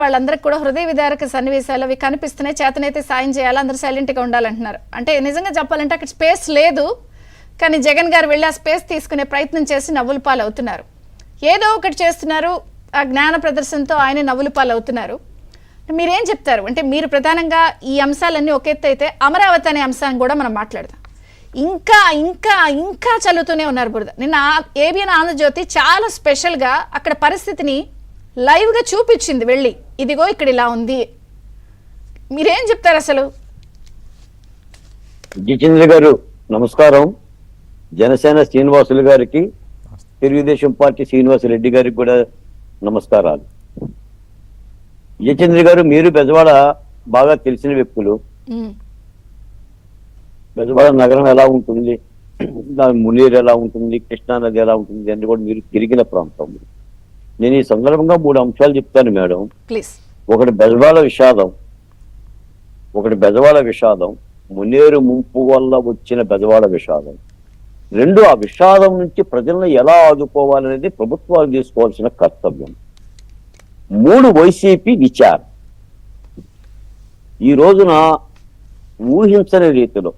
వాళ్ళందరికీ కూడా హృదయ విదారక సన్నివేశాలు అవి కనిపిస్తున్నాయి. చేతనైతే సాయం చేయాలి, అందరూ సైలెంట్గా ఉండాలంటున్నారు. అంటే నిజంగా చెప్పాలంటే అక్కడ స్పేస్ లేదు, కానీ జగన్ గారు వెళ్ళి ఆ స్పేస్ తీసుకునే ప్రయత్నం చేసి నవ్వుల పాలు అవుతున్నారు. ఏదో ఒకటి చేస్తున్నారు, ఆ జ్ఞాన ప్రదర్శనతో ఆయన నవ్వుల పాలు అవుతున్నారు. మీరేం చెప్తారు? అంటే మీరు ప్రధానంగా ఈ అంశాలన్నీ ఒక ఎత్తు అయితే అమరావతి అనే అంశాన్ని కూడా మనం మాట్లాడదాం. ఇంకా ఇంకా ఇంకా చల్లుతూనే ఉన్నారు బురద. నిన్న ఏబిఎన్ ఆంధ్రజ్యోతి చాలా స్పెషల్గా అక్కడ పరిస్థితిని లైవ్గా చూపించింది వెళ్ళి, ఇదిగో ఇక్కడ ఇలా ఉంది. మీరేం చెప్తారు అసలు? జితేంద్ర గారు నమస్కారం. జనసేన శ్రీనివాసులు గారికి, తెలుగుదేశం పార్టీ శ్రీనివాసరెడ్డి గారికి కూడా నమస్కారాలు. జితేంద్ర గారు, మీరు బెజవాడ బాగా తెలిసిన వ్యక్తులు. బెజవాడ నగరం ఎలా ఉంటుంది, మునీరు ఎలా ఉంటుంది, కృష్ణానది ఎలా ఉంటుంది అని కూడా మీరు తిరిగిన ప్రాంతం. నేను ఈ సందర్భంగా 3 అంశాలు చెప్తాను మేడం. ఒకటి బెజవాడ విషాదం, మునేరు ముంపు వల్ల వచ్చిన బెజవాడ విషాదం. 2, ఆ విషాదం నుంచి ప్రజలను ఎలా ఆదుకోవాలనేది ప్రభుత్వాలు తీసుకోవాల్సిన కర్తవ్యం. 3, వైసీపీ విచారం. ఈ రోజున ఊహించని రీతిలో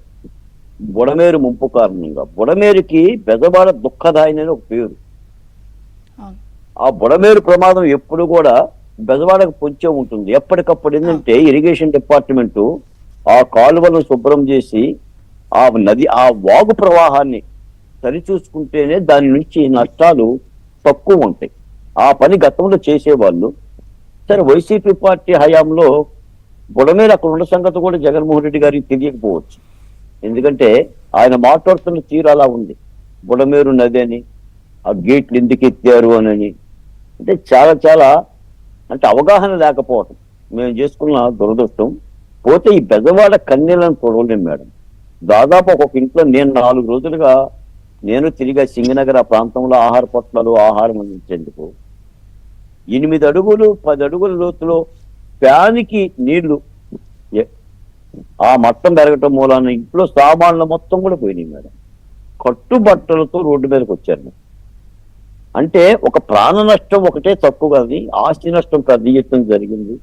బుడమేరు ముంపు కారణంగా, బుడమేరుకి బెజవాడ దుఃఖదాయని ఒక పేరు. ఆ బుడమేరు ప్రమాదం ఎప్పుడు కూడా బెజవాడకు పొంచే ఉంటుంది. ఎప్పటికప్పుడు ఏంటంటే ఇరిగేషన్ డిపార్ట్మెంటు ఆ కాలువలను శుభ్రం చేసి ఆ నది, ఆ వాగు ప్రవాహాన్ని సరిచూసుకుంటేనే దాని నుంచి నష్టాలు తక్కువ ఉంటాయి. ఆ పని గతంలో చేసేవాళ్ళు. సరే, వైసీపీ పార్టీ హయాంలో బుడమేరు అక్కడ ఉన్న సంగతి కూడా జగన్మోహన్ రెడ్డి గారికి తెలియకపోవచ్చు. ఎందుకంటే ఆయన మాట్లాడుతున్న తీరు అలా ఉంది. బుడమేరు నది అని, ఆ గేట్లు ఎందుకు ఎత్తారు అని, అంటే చాలా అంటే అవగాహన లేకపోవటం మేము చేసుకున్న దురదృష్టం. పోతే ఈ బెజవాడ కన్నీళ్ళను చూడలేం మేడం. దాదాపు ఒక్కొక్క ఇంట్లో నేను 4 రోజులుగా నేను తిరిగా సింగనగర్ ఆ ప్రాంతంలో ఆహార పొట్లాలు, ఆహారం అందించేందుకు 8 అడుగులు 10 అడుగుల లోతులో ఫ్యాన్కి నీళ్లు ఆ మట్టం పెరగటం మూలాన ఇంట్లో సామాన్లు మొత్తం కూడా పోయినాయి మేడం. కట్టుబట్టలతో రోడ్డు మీదకి వచ్చారు. అంటే ఒక ప్రాణ నష్టం ఒకటే తక్కువ కాదు, ఆస్తి నష్టం పెద్ద ఎత్తున జరిగింది.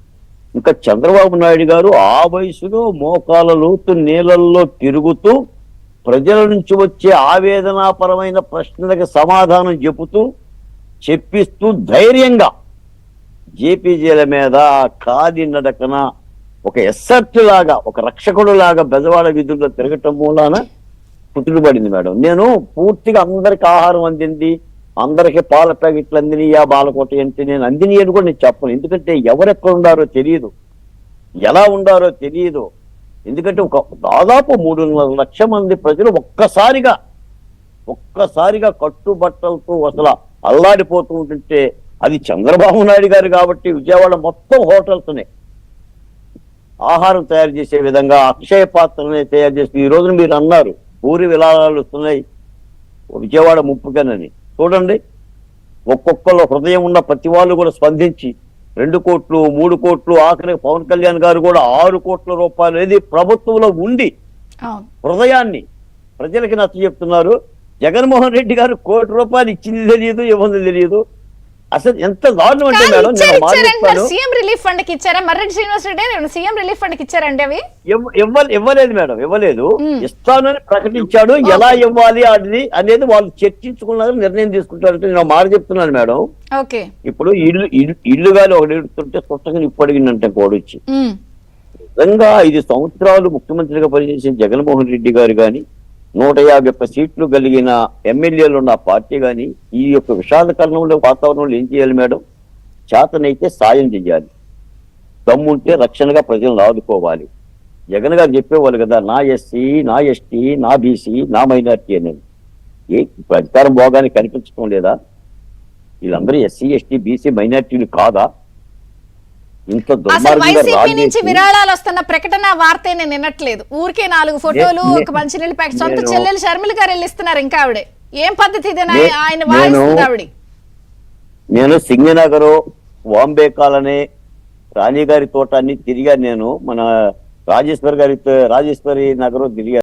ఇంకా చంద్రబాబు నాయుడు గారు ఆ వయసులో మోకాల లోతు నీళ్ళల్లో తిరుగుతూ ప్రజల నుంచి వచ్చే ఆవేదనాపరమైన ప్రశ్నలకు సమాధానం చెప్పిస్తూ ధైర్యంగా జేపీజీల మీద కాలి నడకన ఒక ఎస్సర్ట్ లాగా, ఒక రక్షకుడు లాగా బెజవాడ వీధుల్లో తిరగటం మూలాన పుట్టుడు పడింది మేడం. నేను పూర్తిగా అందరికి ఆహారం అందింది, అందరికి పాల ప్యాకెట్లు అందినయా బాలకోట అంటే నేను అందిని అని కూడా నేను చెప్పను. ఎందుకంటే ఎవరెక్కడ ఉండారో తెలియదు, ఎలా ఉండారో తెలియదు. ఎందుకంటే దాదాపు 3.5 లక్షల మంది ప్రజలు ఒక్కసారిగా కట్టుబట్టలతో అసలు అల్లాడిపోతూ ఉంటుంటే, అది చంద్రబాబు నాయుడు గారు కాబట్టి విజయవాడ మొత్తం హోటల్స్నే ఆహారం తయారు చేసే విధంగా అక్షయ పాత్రని తయారు చేసి, ఈ రోజున మీరు అన్నారు ఊరి విలాసాలు వస్తున్నాయి విజయవాడ ముప్పుకనని. చూడండి, ఒక్కొక్కరు హృదయం ఉన్న ప్రతి వాళ్ళు కూడా స్పందించి 2 కోట్లు 3 కోట్లు, ఆఖరికి పవన్ కళ్యాణ్ గారు కూడా 6 కోట్ల రూపాయలు అనేది ప్రభుత్వంలో ఉండి హృదయాన్ని ప్రజలకి నచ్చ చెప్తున్నారు. జగన్మోహన్ రెడ్డి గారు 1 కోటి రూపాయలు ఇచ్చింది తెలియదు, ఇవ్వంది తెలియదు. అసలు ఎంత దారుణం అంటే మేడం, సీఎం రిలీఫ్ ఫండ్ కి ఇచ్చారా? Marreddy Srinivas Reddy CM relief fund కి ఇచ్చారండి? అవి ఇవ్వలేదు మేడం, ఇవ్వలేదు. ఇస్తానని ప్రకటించాడు. ఎలా ఇవ్వాలి అనేది వాళ్ళు చర్చించుకున్నారు, నిర్ణయం తీసుకుంటారంటే నేను మాట చెప్తున్నాను మేడం. ఇప్పుడు ఇల్లు గాలి ఒకటి ఎడుతుంటే స్పష్టంగా ఇప్పుడు అడిగిందంటే కోడొచ్చి. నిజంగా 5 సంవత్సరాలు ముఖ్యమంత్రిగా పనిచేసిన జగన్మోహన్ రెడ్డి గారు కానీ, 151 సీట్లు కలిగిన ఎమ్మెల్యేలు ఉన్న పార్టీ కానీ ఈ యొక్క విషాదకరణంలో వాతావరణంలో ఏం చేయాలి మేడం? చేతనైతే సాయం చేయాలి, దమ్ముంటే రక్షణగా ప్రజలను ఆదుకోవాలి. జగన్ గారు చెప్పేవాళ్ళు కదా, నా ఎస్సీ, నా ఎస్టీ, నా బీసీ, నా మైనార్టీ అనేది. ఇప్పుడు అధికారం భోగానికి కనిపించడం లేదా? వీళ్ళందరూ ఎస్సీ, ఎస్టీ, బీసీ, మైనార్టీలు కాదా? వైసీపీ నుంచి విరాళాలు వస్తున్న ప్రకటన వార్త నేను వినట్లేదు. ఊరికే 4 ఫోటోలు, ఒక మంచినీళ్ళ ప్యాకెట్ సొంత చెల్లెలు షర్మిల గారు వెళ్ళిస్తున్నారు. ఇంకా ఆవిడే ఏం పద్ధతి ఇదేనా? ఆయన వాయిస్తుంది ఆవిడ. నేను సింగనగర్, వాంబే కాలనీ, రాణి గారి తోట అన్ని తిరిగా. నేను మన రాజేశ్వరి నగర్ తిరిగా.